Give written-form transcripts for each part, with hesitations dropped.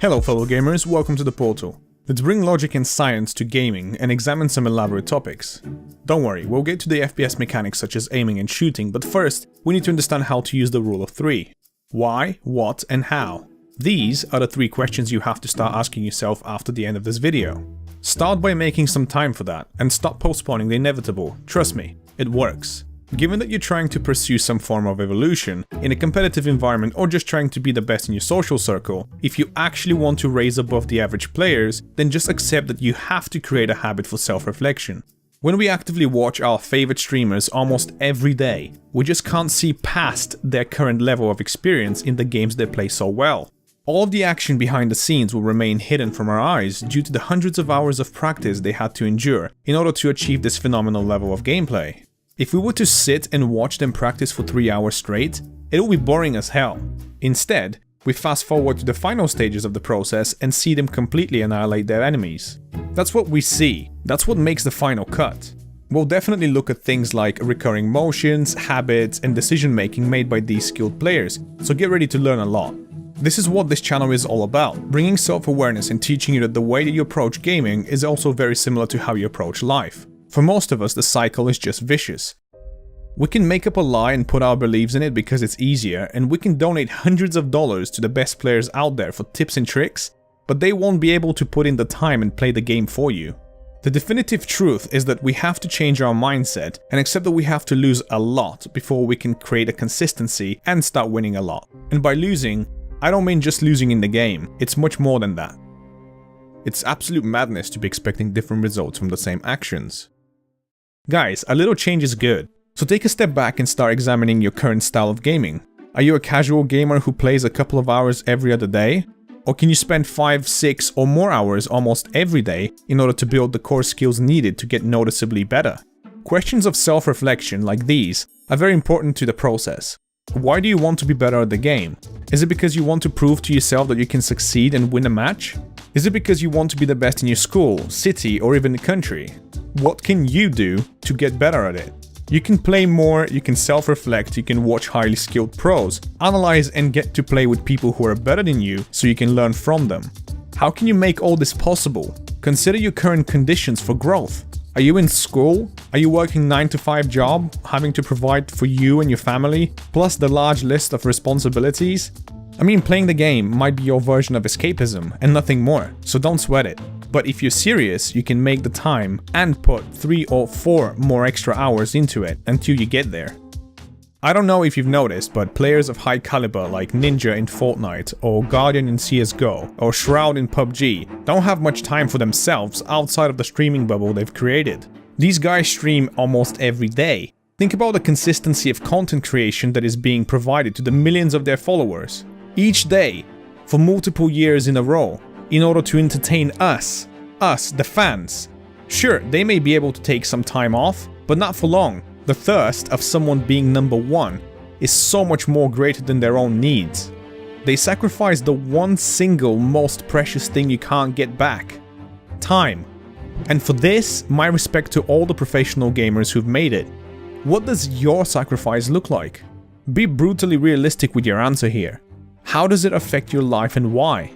Hello fellow gamers, welcome to the Portal. Let's bring logic and science to gaming and examine some elaborate topics. Don't worry, we'll get to the FPS mechanics such as aiming and shooting, but first, we need to understand how to use the rule of 3. Why, what, and how. These are the 3 questions you have to start asking yourself after the end of this video. Start by making some time for that, and stop postponing the inevitable. Trust me, it works. Given that you're trying to pursue some form of evolution in a competitive environment or just trying to be the best in your social circle, if you actually want to raise above the average players, then just accept that you have to create a habit for self-reflection. When we actively watch our favorite streamers almost every day, we just can't see past their current level of experience in the games they play so well. All of the action behind the scenes will remain hidden from our eyes due to the hundreds of hours of practice they had to endure in order to achieve this phenomenal level of gameplay. If we were to sit and watch them practice for 3 hours straight, it would be boring as hell. Instead, we fast forward to the final stages of the process and see them completely annihilate their enemies. That's what we see, that's what makes the final cut. We'll definitely look at things like recurring motions, habits, and decision making made by these skilled players, so get ready to learn a lot. This is what this channel is all about, bringing self-awareness and teaching you that the way that you approach gaming is also very similar to how you approach life. For most of us, the cycle is just vicious. We can make up a lie and put our beliefs in it because it's easier, and we can donate hundreds of dollars to the best players out there for tips and tricks, but they won't be able to put in the time and play the game for you. The definitive truth is that we have to change our mindset and accept that we have to lose a lot before we can create a consistency and start winning a lot. And by losing, I don't mean just losing in the game, it's much more than that. It's absolute madness to be expecting different results from the same actions. Guys, a little change is good, so take a step back and start examining your current style of gaming. Are you a casual gamer who plays a couple of hours every other day? Or can you spend 5, 6 or more hours almost every day in order to build the core skills needed to get noticeably better? Questions of self-reflection like these are very important to the process. Why do you want to be better at the game? Is it because you want to prove to yourself that you can succeed and win a match? Is it because you want to be the best in your school, city, or even the country? What can you do to get better at it? You can play more, you can self-reflect, you can watch highly skilled pros, analyze and get to play with people who are better than you so you can learn from them. How can you make all this possible? Consider your current conditions for growth. Are you in school? Are you working 9-to-5 job, having to provide for you and your family, plus the large list of responsibilities? I mean, playing the game might be your version of escapism and nothing more, so don't sweat it. But if you're serious, you can make the time and put 3 or 4 more extra hours into it until you get there. I don't know if you've noticed, but players of high caliber like Ninja in Fortnite, or Guardian in CSGO, or Shroud in PUBG don't have much time for themselves outside of the streaming bubble they've created. These guys stream almost every day. Think about the consistency of content creation that is being provided to the millions of their followers. Each day, for multiple years in a row, in order to entertain us, the fans. Sure, they may be able to take some time off, but not for long. The thirst of someone being number 1 is so much more greater than their own needs. They sacrifice the one single most precious thing you can't get back: time. And for this, my respect to all the professional gamers who've made it. What does your sacrifice look like? Be brutally realistic with your answer here. How does it affect your life and why?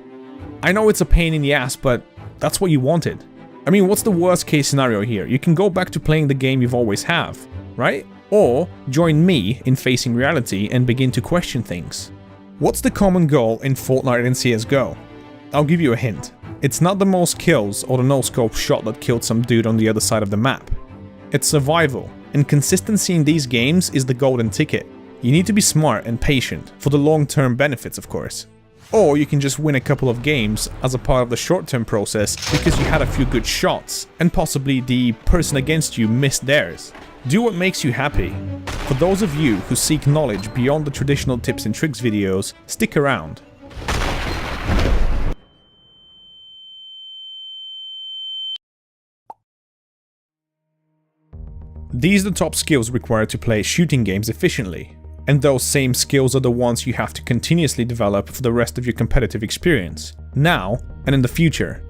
I know it's a pain in the ass, but that's what you wanted. I mean, what's the worst case scenario here? You can go back to playing the game you've always have, right? Or join me in facing reality and begin to question things. What's the common goal in Fortnite and CSGO? I'll give you a hint. It's not the most kills or the no-scope shot that killed some dude on the other side of the map. It's survival, and consistency in these games is the golden ticket. You need to be smart and patient, for the long-term benefits of course. Or you can just win a couple of games as a part of the short-term process because you had a few good shots, and possibly the person against you missed theirs. Do what makes you happy. For those of you who seek knowledge beyond the traditional tips and tricks videos, stick around. These are the top skills required to play shooting games efficiently. And those same skills are the ones you have to continuously develop for the rest of your competitive experience, now and in the future.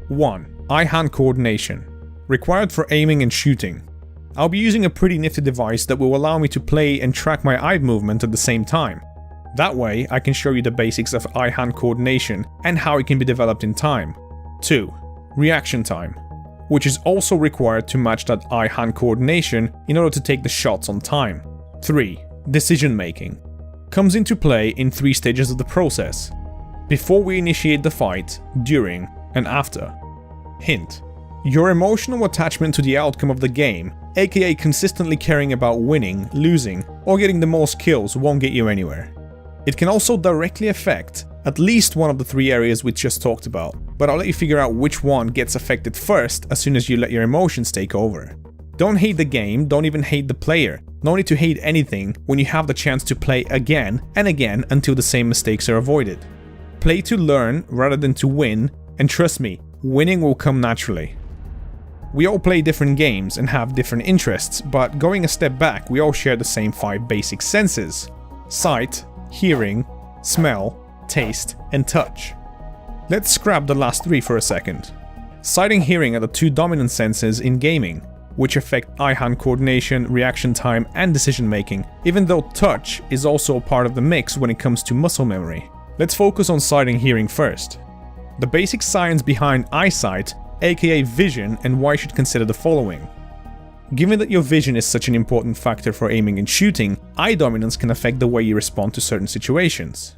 1. Eye-hand coordination. Required for aiming and shooting. I'll be using a pretty nifty device that will allow me to play and track my eye movement at the same time. That way, I can show you the basics of eye-hand coordination and how it can be developed in time. 2. Reaction time, which is also required to match that eye-hand coordination in order to take the shots on time. 3. Decision making. Comes into play in 3 stages of the process: before we initiate the fight, during, and after. Hint: your emotional attachment to the outcome of the game, aka consistently caring about winning, losing, or getting the most kills, won't get you anywhere. It can also directly affect at least one of the 3 areas we just talked about, but I'll let you figure out which one gets affected first as soon as you let your emotions take over. Don't hate the game, don't even hate the player. No need to hate anything when you have the chance to play again and again until the same mistakes are avoided. Play to learn rather than to win, and trust me, winning will come naturally. We all play different games and have different interests, but going a step back, we all share the same 5 basic senses: sight, hearing, smell, taste, and touch. Let's scrap the last 3 for a second. Sight and hearing are the 2 dominant senses in gaming, which affect eye-hand coordination, reaction time, and decision making, even though touch is also a part of the mix when it comes to muscle memory. Let's focus on sight and hearing first. The basic science behind eyesight, aka vision, and why you should consider the following. Given that your vision is such an important factor for aiming and shooting, eye dominance can affect the way you respond to certain situations.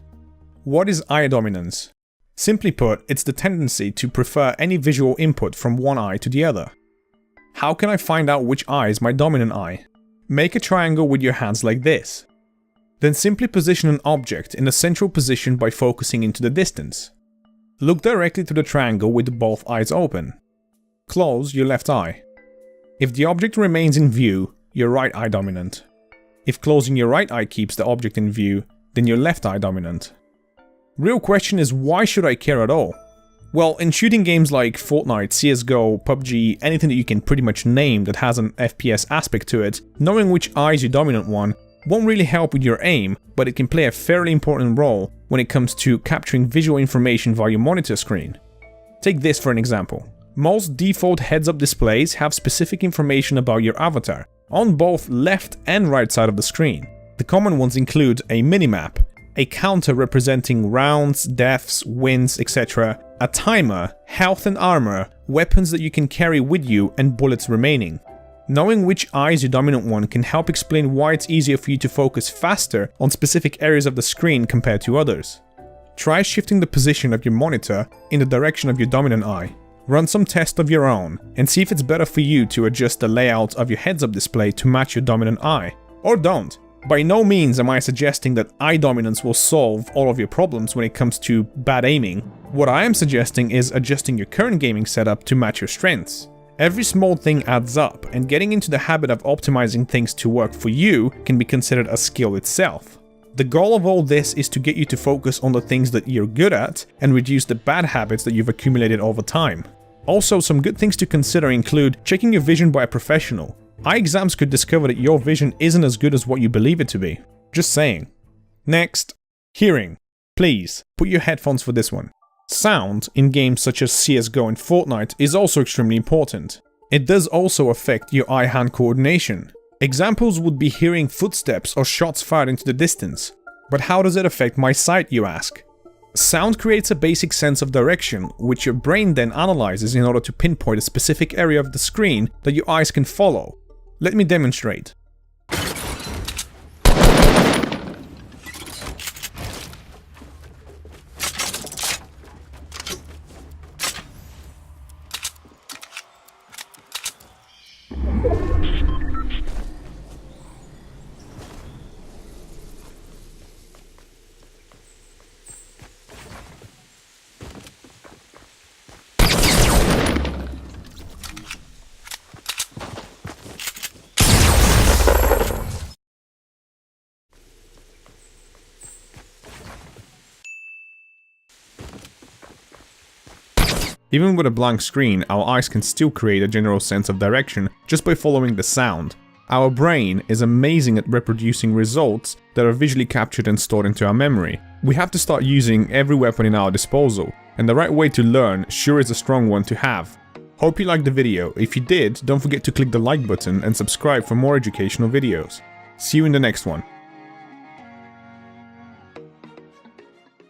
What is eye dominance? Simply put, it's the tendency to prefer any visual input from one eye to the other. How can I find out which eye is my dominant eye? Make a triangle with your hands like this. Then simply position an object in a central position by focusing into the distance. Look directly to the triangle with both eyes open. Close your left eye. If the object remains in view, your right eye dominant. If closing your right eye keeps the object in view, then your left eye dominant. Real question is, why should I care at all? Well, in shooting games like Fortnite, CSGO, PUBG, anything that you can pretty much name that has an FPS aspect to it, knowing which eye is your dominant one won't really help with your aim, but it can play a fairly important role when it comes to capturing visual information via your monitor screen. Take this for an example. Most default heads-up displays have specific information about your avatar, on both left and right side of the screen. The common ones include a minimap, a counter representing rounds, deaths, wins, etc., a timer, health and armor, weapons that you can carry with you, and bullets remaining. Knowing which eye is your dominant one can help explain why it's easier for you to focus faster on specific areas of the screen compared to others. Try shifting the position of your monitor in the direction of your dominant eye. Run some tests of your own and see if it's better for you to adjust the layout of your heads-up display to match your dominant eye. Or don't. By no means am I suggesting that eye dominance will solve all of your problems when it comes to bad aiming. What I am suggesting is adjusting your current gaming setup to match your strengths. Every small thing adds up, and getting into the habit of optimizing things to work for you can be considered a skill itself. The goal of all this is to get you to focus on the things that you're good at and reduce the bad habits that you've accumulated over time. Also, some good things to consider include checking your vision by a professional. Eye exams could discover that your vision isn't as good as what you believe it to be. Just saying. Next, hearing. Please, put your headphones for this one. Sound, in games such as CSGO and Fortnite, is also extremely important. It does also affect your eye-hand coordination. Examples would be hearing footsteps or shots fired into the distance. But how does it affect my sight, you ask? Sound creates a basic sense of direction, which your brain then analyzes in order to pinpoint a specific area of the screen that your eyes can follow. Let me demonstrate. Even with a blank screen, our eyes can still create a general sense of direction just by following the sound. Our brain is amazing at reproducing results that are visually captured and stored into our memory. We have to start using every weapon in our disposal, and the right way to learn sure is a strong one to have. Hope you liked the video. If you did, don't forget to click the like button and subscribe for more educational videos. See you in the next one.